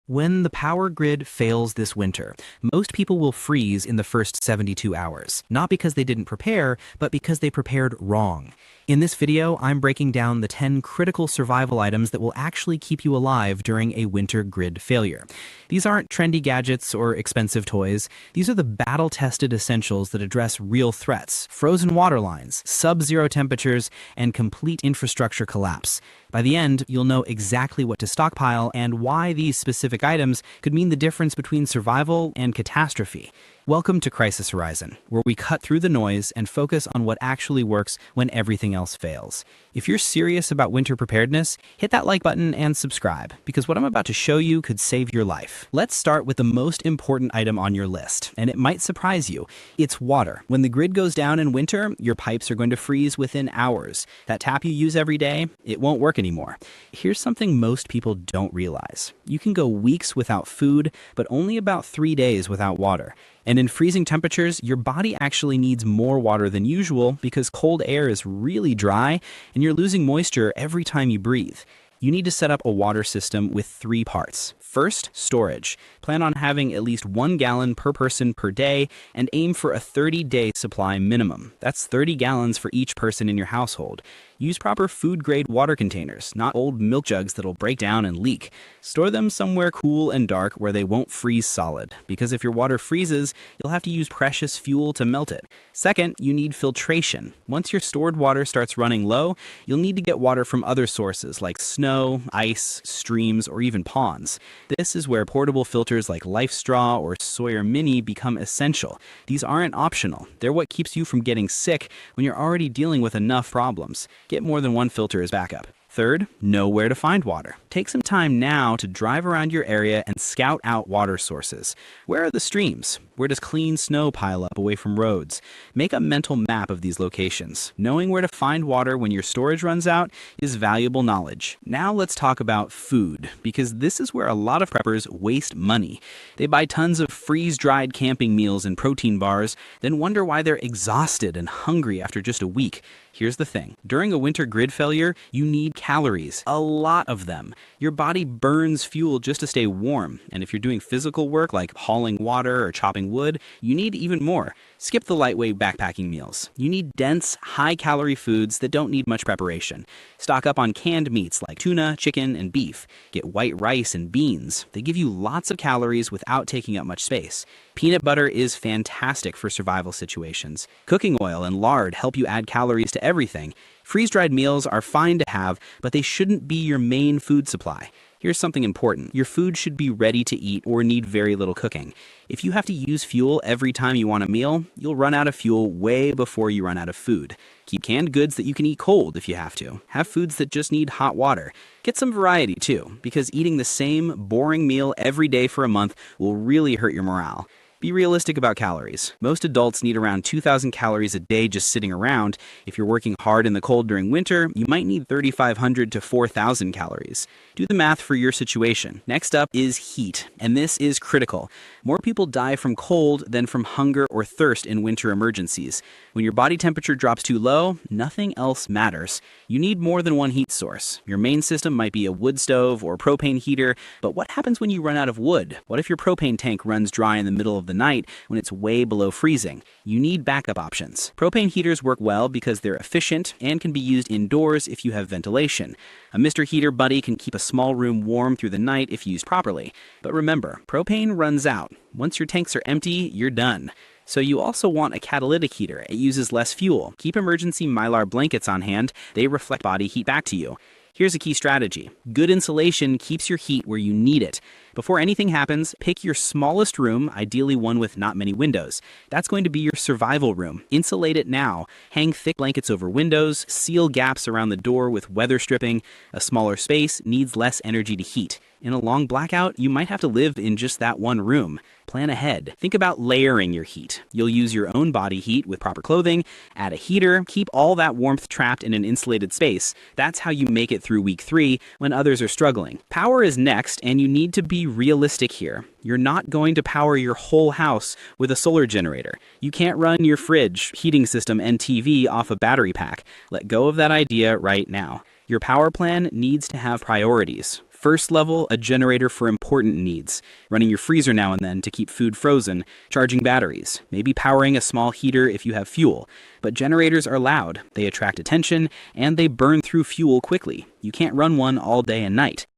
When the power grid fails this winter, most people will freeze in the first 72 hours, not because they didn't prepare, but because they prepared wrong. In this video, I'm breaking down the 10 critical survival items that will actually keep you alive during a winter grid failure. These aren't trendy gadgets or expensive toys. These are the battle-tested essentials that address real threats: frozen water lines, sub-zero temperatures, and complete infrastructure collapse. By the end, you'll know exactly what to stockpile and why these specific items could mean the difference between survival and catastrophe. Welcome to Crisis Horizon, where we cut through the noise and focus on what actually works when everything else fails. If you're serious about winter preparedness, hit that like button and subscribe, because what I'm about to show you could save your life. Let's start with the most important item on your list, and it might surprise you. It's water. When the grid goes down in winter, your pipes are going to freeze within hours. That tap you use every day, it won't work anymore. Here's something most people don't realize. You can go weeks without food, but only about 3 days without water. And in freezing temperatures, your body actually needs more water than usual because cold air is really dry and you're losing moisture every time you breathe. You need to set up a water system with 3 parts. First, storage. Plan on having at least 1 gallon per person per day and aim for a 30-day supply minimum. That's 30 gallons for each person in your household. Use proper food-grade water containers, not old milk jugs that'll break down and leak. Store them somewhere cool and dark where they won't freeze solid, because if your water freezes, you'll have to use precious fuel to melt it. Second, you need filtration. Once your stored water starts running low, you'll need to get water from other sources like snow, ice, streams, or even ponds. This is where portable filters like Life Straw or Sawyer Mini become essential. These aren't optional. They're what keeps you from getting sick when you're already dealing with enough problems. Get more than 1 filter as backup. Third, know where to find water. Take some time now to drive around your area and scout out water sources. Where are the streams? Where does clean snow pile up away from roads? Make a mental map of these locations. Knowing where to find water when your storage runs out is valuable knowledge. Now let's talk about food, because this is where a lot of preppers waste money. They buy tons of freeze-dried camping meals and protein bars, then wonder why they're exhausted and hungry after just a week. Here's the thing. During a winter grid failure, you need calories, a lot of them. Your body burns fuel just to stay warm, and if you're doing physical work like hauling water or chopping wood, you need even more. Skip the lightweight backpacking meals. You need dense, high-calorie foods that don't need much preparation. Stock up on canned meats like tuna, chicken, and beef. Get white rice and beans. They give you lots of calories without taking up much space. Peanut butter is fantastic for survival situations. Cooking oil and lard help you add calories to everything. Freeze-dried meals are fine to have, but they shouldn't be your main food supply. Here's something important. Your food should be ready to eat or need very little cooking. If you have to use fuel every time you want a meal, you'll run out of fuel way before you run out of food. Keep canned goods that you can eat cold if you have to. Have foods that just need hot water. Get some variety too, because eating the same boring meal every day for a month will really hurt your morale. Be realistic about calories. Most adults need around 2,000 calories a day just sitting around. If you're working hard in the cold during winter, you might need 3,500 to 4,000 calories. Do the math for your situation. Next up is heat, and this is critical. More people die from cold than from hunger or thirst in winter emergencies. When your body temperature drops too low, nothing else matters. You need more than one heat source. Your main system might be a wood stove or propane heater, but what happens when you run out of wood? What if your propane tank runs dry in the middle of the night when it's way below freezing? You need backup options. Propane heaters work well because they're efficient and can be used indoors if you have ventilation. A Mr. Heater Buddy can keep a small room warm through the night if used properly. But remember, propane runs out. Once your tanks are empty, you're done. So you also want a catalytic heater. It uses less fuel. Keep emergency Mylar blankets on hand. They reflect body heat back to you. Here's a key strategy. Good insulation keeps your heat where you need it. Before anything happens, pick your smallest room, ideally one with not many windows. That's going to be your survival room. Insulate it now. Hang thick blankets over windows, seal gaps around the door with weather stripping. A smaller space needs less energy to heat. In a long blackout, you might have to live in just that one room. Plan ahead. Think about layering your heat. You'll use your own body heat with proper clothing, add a heater, keep all that warmth trapped in an insulated space. That's how you make it through week 3 when others are struggling. Power is next, and you need to be realistic here. You're not going to power your whole house with a solar generator. You can't run your fridge, heating system, and TV off a battery pack. Let go of that idea right now. Your power plan needs to have priorities. First level, a generator for important needs, running your freezer now and then to keep food frozen, charging batteries, maybe powering a small heater if you have fuel. But generators are loud, they attract attention, and they burn through fuel quickly. You can't run one all day and night.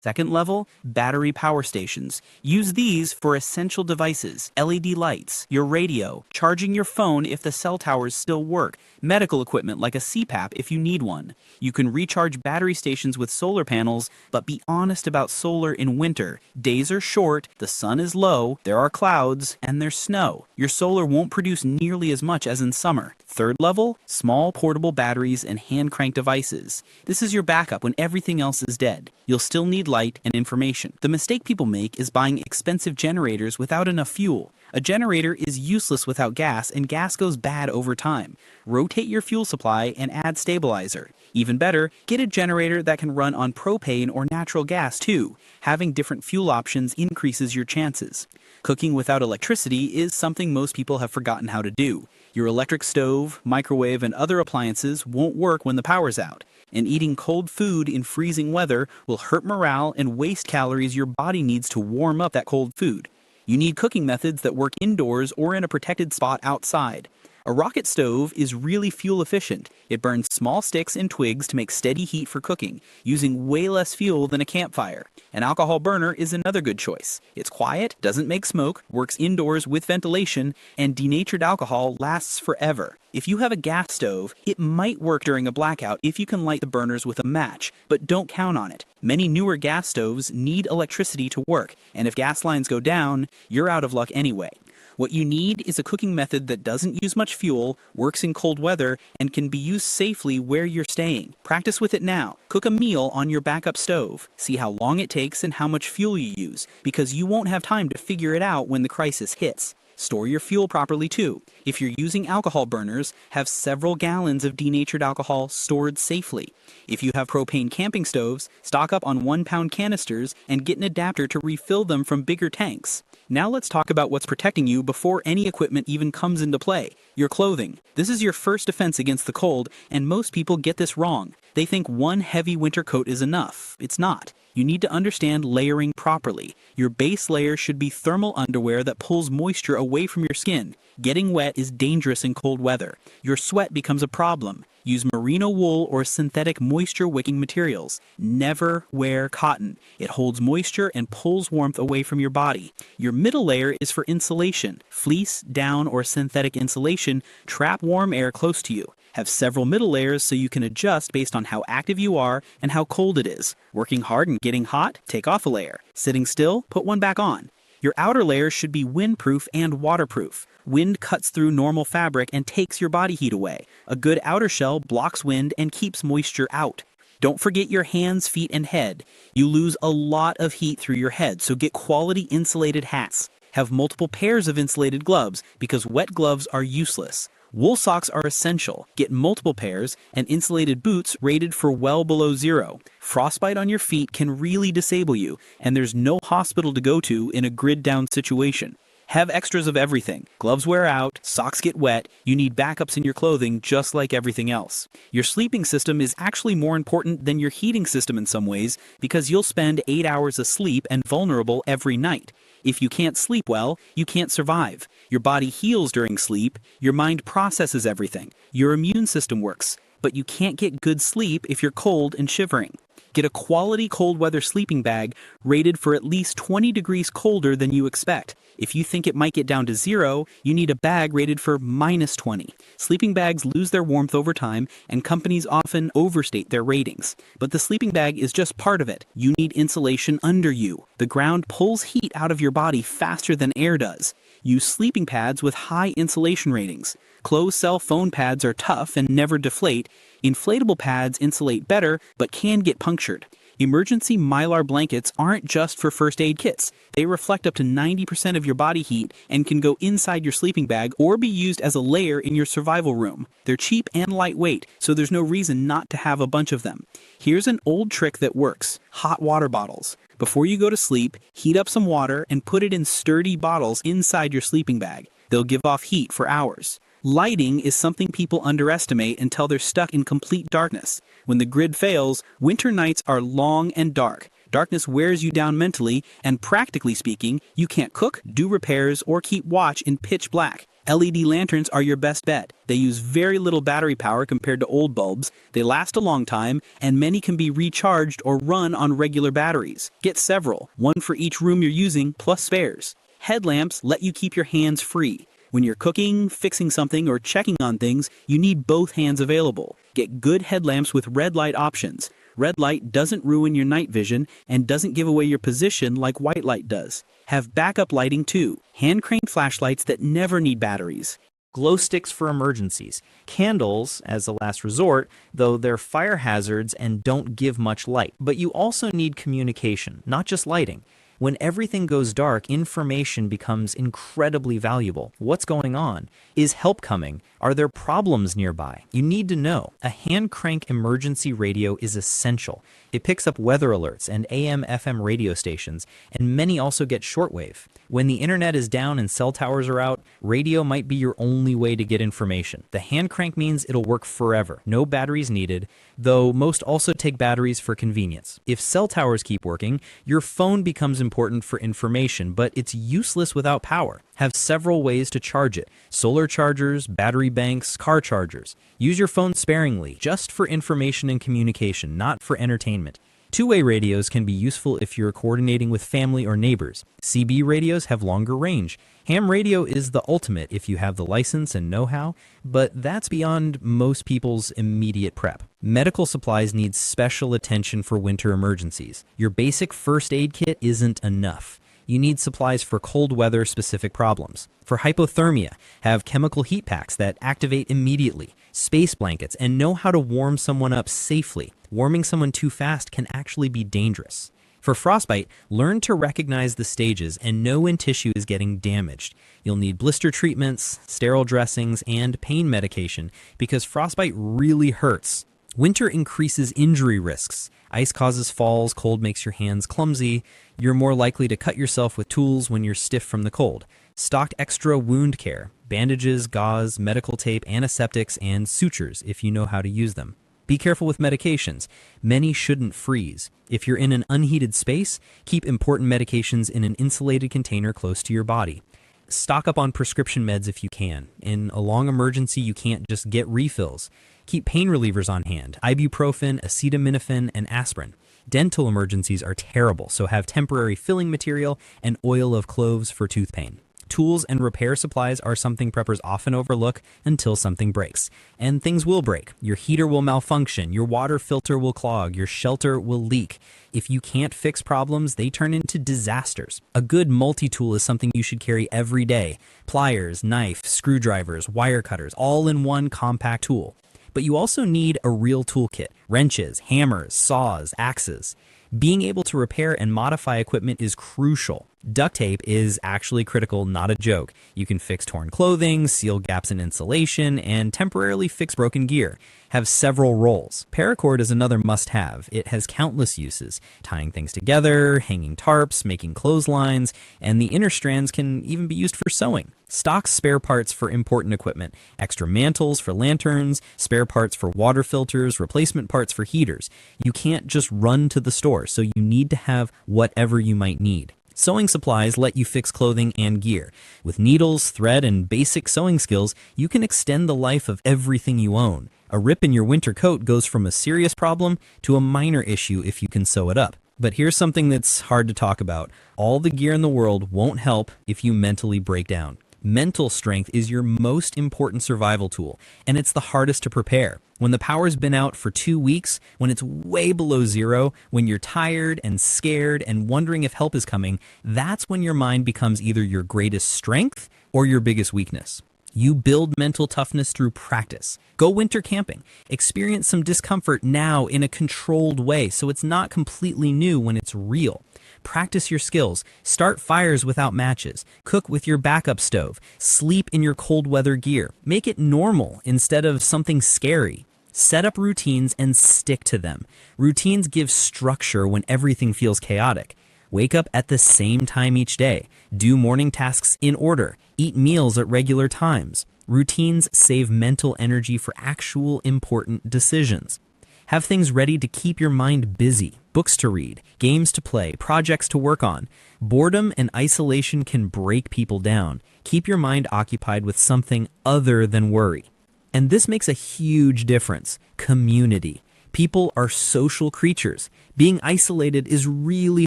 Second level, battery power stations. Use these for essential devices, LED lights, your radio, charging your phone if the cell towers still work, medical equipment like a CPAP if you need one. You can recharge battery stations with solar panels, but be honest about solar in winter. Days are short, the sun is low, there are clouds, and there's snow. Your solar won't produce nearly as much as in summer. Third level, small portable batteries and hand crank devices. This is your backup when everything else is dead. You'll still need light and information. The mistake people make is buying expensive generators without enough fuel. A generator is useless without gas, and gas goes bad over time. Rotate your fuel supply and add stabilizer. Even better, get a generator that can run on propane or natural gas too. Having different fuel options increases your chances. Cooking without electricity is something most people have forgotten how to do. Your electric stove, microwave, and other appliances won't work when the power's out. And eating cold food in freezing weather will hurt morale and waste calories your body needs to warm up that cold food. You need cooking methods that work indoors or in a protected spot outside. A rocket stove is really fuel efficient. It burns small sticks and twigs to make steady heat for cooking, using way less fuel than a campfire. An alcohol burner is another good choice. It's quiet, doesn't make smoke, works indoors with ventilation, and denatured alcohol lasts forever. If you have a gas stove, it might work during a blackout if you can light the burners with a match, but don't count on it. Many newer gas stoves need electricity to work, and if gas lines go down, you're out of luck anyway. What you need is a cooking method that doesn't use much fuel, works in cold weather, and can be used safely where you're staying. Practice with it now. Cook a meal on your backup stove. See how long it takes and how much fuel you use, because you won't have time to figure it out when the crisis hits. Store your fuel properly too. If you're using alcohol burners, have several gallons of denatured alcohol stored safely. If you have propane camping stoves, stock up on 1-pound canisters and get an adapter to refill them from bigger tanks. Now let's talk about what's protecting you before any equipment even comes into play. Your clothing. This is your first defense against the cold, and most people get this wrong. They think one heavy winter coat is enough. It's not. You need to understand layering properly. Your base layer should be thermal underwear that pulls moisture away from your skin. Getting wet is dangerous in cold weather. Your sweat becomes a problem. Use merino wool or synthetic moisture-wicking materials. Never wear cotton. It holds moisture and pulls warmth away from your body. Your middle layer is for insulation. Fleece, down, or synthetic insulation trap warm air close to you. Have several middle layers so you can adjust based on how active you are and how cold it is. Working hard and getting hot? Take off a layer. Sitting still? Put one back on. Your outer layer should be windproof and waterproof. Wind cuts through normal fabric and takes your body heat away. A good outer shell blocks wind and keeps moisture out. Don't forget your hands, feet, and head. You lose a lot of heat through your head, so get quality insulated hats. Have multiple pairs of insulated gloves because wet gloves are useless. Wool socks are essential. Get multiple pairs and insulated boots rated for well below zero. Frostbite on your feet can really disable you, and there's no hospital to go to in a grid-down situation. Have extras of everything. Gloves wear out, socks get wet, you need backups in your clothing just like everything else. Your sleeping system is actually more important than your heating system in some ways because you'll spend 8 hours asleep and vulnerable every night. If you can't sleep well, you can't survive. Your body heals during sleep, your mind processes everything, your immune system works, but you can't get good sleep if you're cold and shivering. Get a quality cold weather sleeping bag rated for at least 20 degrees colder than you expect. If you think it might get down to zero, you need a bag rated for -20. Sleeping bags lose their warmth over time, and companies often overstate their ratings. But the sleeping bag is just part of it. You need insulation under you. The ground pulls heat out of your body faster than air does. Use sleeping pads with high insulation ratings. Closed-cell foam pads are tough and never deflate. Inflatable pads insulate better, but can get punctured. Emergency Mylar blankets aren't just for first aid kits. They reflect up to 90% of your body heat and can go inside your sleeping bag or be used as a layer in your survival room. They're cheap and lightweight, so there's no reason not to have a bunch of them. Here's an old trick that works: hot water bottles. Before you go to sleep, heat up some water and put it in sturdy bottles inside your sleeping bag. They'll give off heat for hours. Lighting is something people underestimate until they're stuck in complete darkness. When the grid fails, winter nights are long and dark. Darkness wears you down mentally, and practically speaking, you can't cook, do repairs, or keep watch in pitch black. LED lanterns are your best bet. They use very little battery power compared to old bulbs, they last a long time, and many can be recharged or run on regular batteries. Get several, one for each room you're using, plus spares. Headlamps let you keep your hands free. When you're cooking, fixing something, or checking on things, you need both hands available. Get good headlamps with red light options. Red light doesn't ruin your night vision and doesn't give away your position like white light does. Have backup lighting too. Hand-craned flashlights that never need batteries. Glow sticks for emergencies. Candles as a last resort, though they're fire hazards and don't give much light. But you also need communication, not just lighting. When everything goes dark, information becomes incredibly valuable. What's going on? Is help coming? Are there problems nearby? You need to know. A hand crank emergency radio is essential. It picks up weather alerts and AM/FM radio stations, and many also get shortwave. When the internet is down and cell towers are out, radio might be your only way to get information. The hand crank means it'll work forever. No batteries needed, though most also take batteries for convenience. If cell towers keep working, your phone becomes important for information, but it's useless without power. Have several ways to charge it. Solar chargers, battery banks, car chargers. Use your phone sparingly, just for information and communication, not for entertainment. Two-way radios can be useful if you're coordinating with family or neighbors. CB radios have longer range. Ham radio is the ultimate if you have the license and know-how, but that's beyond most people's immediate prep. Medical supplies need special attention for winter emergencies. Your basic first aid kit isn't enough. You need supplies for cold weather specific problems. For hypothermia, have chemical heat packs that activate immediately, space blankets, and know how to warm someone up safely. Warming someone too fast can actually be dangerous. For frostbite, learn to recognize the stages and know when tissue is getting damaged. You'll need blister treatments, sterile dressings, and pain medication because frostbite really hurts. Winter increases injury risks. Ice causes falls, cold makes your hands clumsy. You're more likely to cut yourself with tools when you're stiff from the cold. Stock extra wound care, bandages, gauze, medical tape, antiseptics, and sutures if you know how to use them. Be careful with medications. Many shouldn't freeze. If you're in an unheated space, keep important medications in an insulated container close to your body. Stock up on prescription meds if you can. In a long emergency, you can't just get refills. Keep pain relievers on hand, ibuprofen, acetaminophen, and aspirin. Dental emergencies are terrible, so have temporary filling material and oil of cloves for tooth pain. Tools and repair supplies are something preppers often overlook until something breaks. And things will break. Your heater will malfunction, your water filter will clog, your shelter will leak. If you can't fix problems, they turn into disasters. A good multi-tool is something you should carry every day. Pliers, knife, screwdrivers, wire cutters, all in one compact tool. But you also need a real toolkit: wrenches, hammers, saws, axes. Being able to repair and modify equipment is crucial. Duct tape is actually critical, not a joke. You can fix torn clothing, seal gaps in insulation, and temporarily fix broken gear. Have several rolls. Paracord is another must-have. It has countless uses: tying things together, hanging tarps, making clotheslines, and the inner strands can even be used for sewing. Stock spare parts for important equipment, extra mantles for lanterns, spare parts for water filters, replacement parts for heaters. You can't just run to the store, so you need to have whatever you might need. Sewing supplies let you fix clothing and gear. With needles, thread, and basic sewing skills, you can extend the life of everything you own. A rip in your winter coat goes from a serious problem to a minor issue if you can sew it up. But here's something that's hard to talk about. All the gear in the world won't help if you mentally break down. Mental strength is your most important survival tool, and it's the hardest to prepare. When the power's been out for 2 weeks, when it's way below zero, when you're tired and scared and wondering if help is coming, that's when your mind becomes either your greatest strength or your biggest weakness. You build mental toughness through practice. Go winter camping. Experience some discomfort now in a controlled way so it's not completely new when it's real. Practice your skills. Start fires without matches. Cook with your backup stove. Sleep in your cold weather gear. Make it normal instead of something scary. Set up routines and stick to them. Routines give structure when everything feels chaotic. Wake up at the same time each day. Do morning tasks in order. Eat meals at regular times. Routines save mental energy for actual important decisions. Have things ready to keep your mind busy. books to read, games to play, projects to work on. Boredom and isolation can break people down. Keep your mind occupied with something other than worry. And this makes a huge difference. Community. People are social creatures. Being isolated is really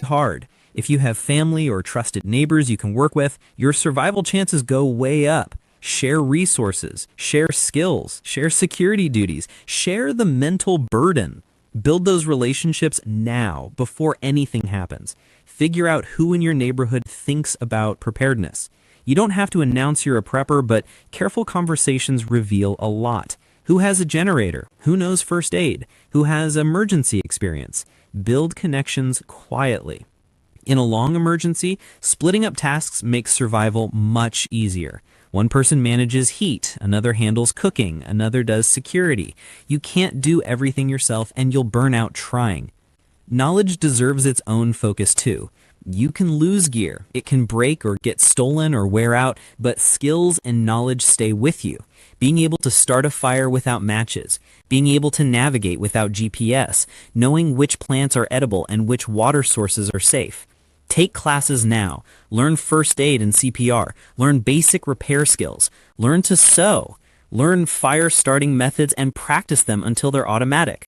hard. If you have family or trusted neighbors you can work with, your survival chances go way up. Share resources, share skills, share security duties, share the mental burden. Build those relationships now, before anything happens. Figure out who in your neighborhood thinks about preparedness. You don't have to announce you're a prepper, but careful conversations reveal a lot. Who has a generator? Who knows first aid? Who has emergency experience? Build connections quietly. In a long emergency, splitting up tasks makes survival much easier. One person manages heat, another handles cooking, another does security. You can't do everything yourself and you'll burn out trying. Knowledge deserves its own focus too. You can lose gear, it can break or get stolen or wear out, but skills and knowledge stay with you. Being able to start a fire without matches, being able to navigate without GPS, knowing which plants are edible and which water sources are safe. Take classes now. Learn first aid and CPR. Learn basic repair skills. Learn to sew. Learn fire starting methods and practice them until they're automatic.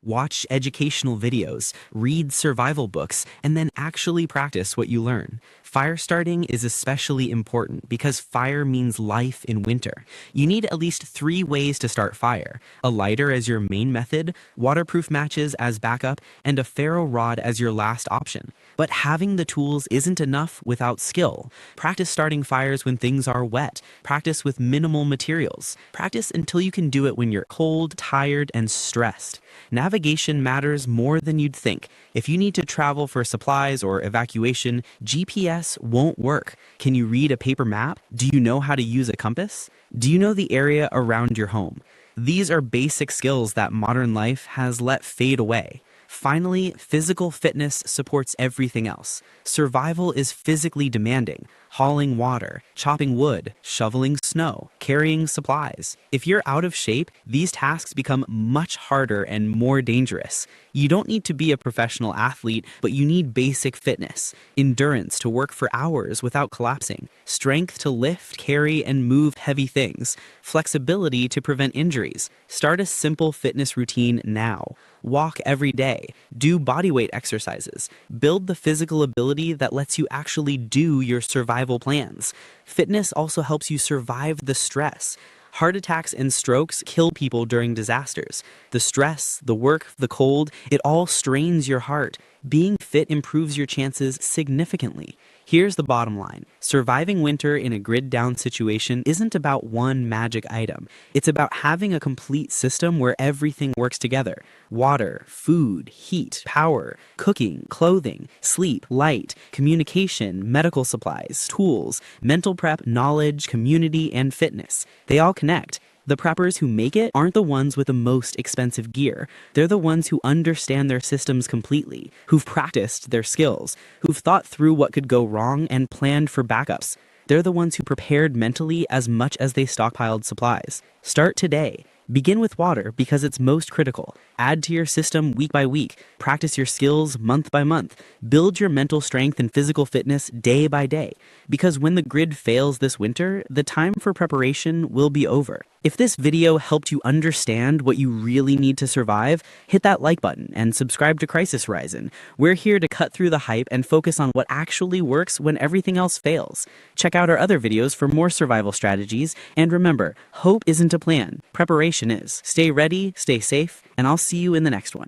Watch educational videos, read survival books, and then actually practice what you learn. Fire starting is especially important because fire means life in winter. You need at least 3 ways to start fire: a lighter as your main method, waterproof matches as backup, and a ferro rod as your last option. But having the tools isn't enough without skill. Practice starting fires when things are wet. Practice with minimal materials. Practice until you can do it when you're cold, tired, and stressed. Navigation matters more than you'd think. If you need to travel for supplies or evacuation, GPS won't work. Can you read a paper map? Do you know how to use a compass? Do you know the area around your home? These are basic skills that modern life has let fade away. Finally, physical fitness supports everything else. Survival is physically demanding. Hauling water, chopping wood, shoveling snow, carrying supplies. If you're out of shape, these tasks become much harder and more dangerous. You don't need to be a professional athlete, but you need basic fitness, endurance to work for hours without collapsing, strength to lift, carry, and move heavy things, flexibility to prevent injuries. Start a simple fitness routine now. Walk every day. Do bodyweight exercises. Build the physical ability that lets you actually do your survival plans. Fitness also helps you survive the stress. Heart attacks and strokes kill people during disasters. The stress, the work, the cold, it all strains your heart. Being fit improves your chances significantly. Here's the bottom line. Surviving winter in a grid-down situation isn't about one magic item. It's about having a complete system where everything works together. Water, food, heat, power, cooking, clothing, sleep, light, communication, medical supplies, tools, mental prep, knowledge, community, and fitness. They all connect. The preppers who make it aren't the ones with the most expensive gear. They're the ones who understand their systems completely, who've practiced their skills, who've thought through what could go wrong and planned for backups. They're the ones who prepared mentally as much as they stockpiled supplies. Start today. Begin with water because it's most critical. Add to your system week by week. Practice your skills month by month. Build your mental strength and physical fitness day by day. Because when the grid fails this winter, the time for preparation will be over. If this video helped you understand what you really need to survive, hit that like button and subscribe to Crisis Horizon. We're here to cut through the hype and focus on what actually works when everything else fails. Check out our other videos for more survival strategies, and remember, hope isn't a plan, preparation is. Stay ready, stay safe, and I'll see you in the next one.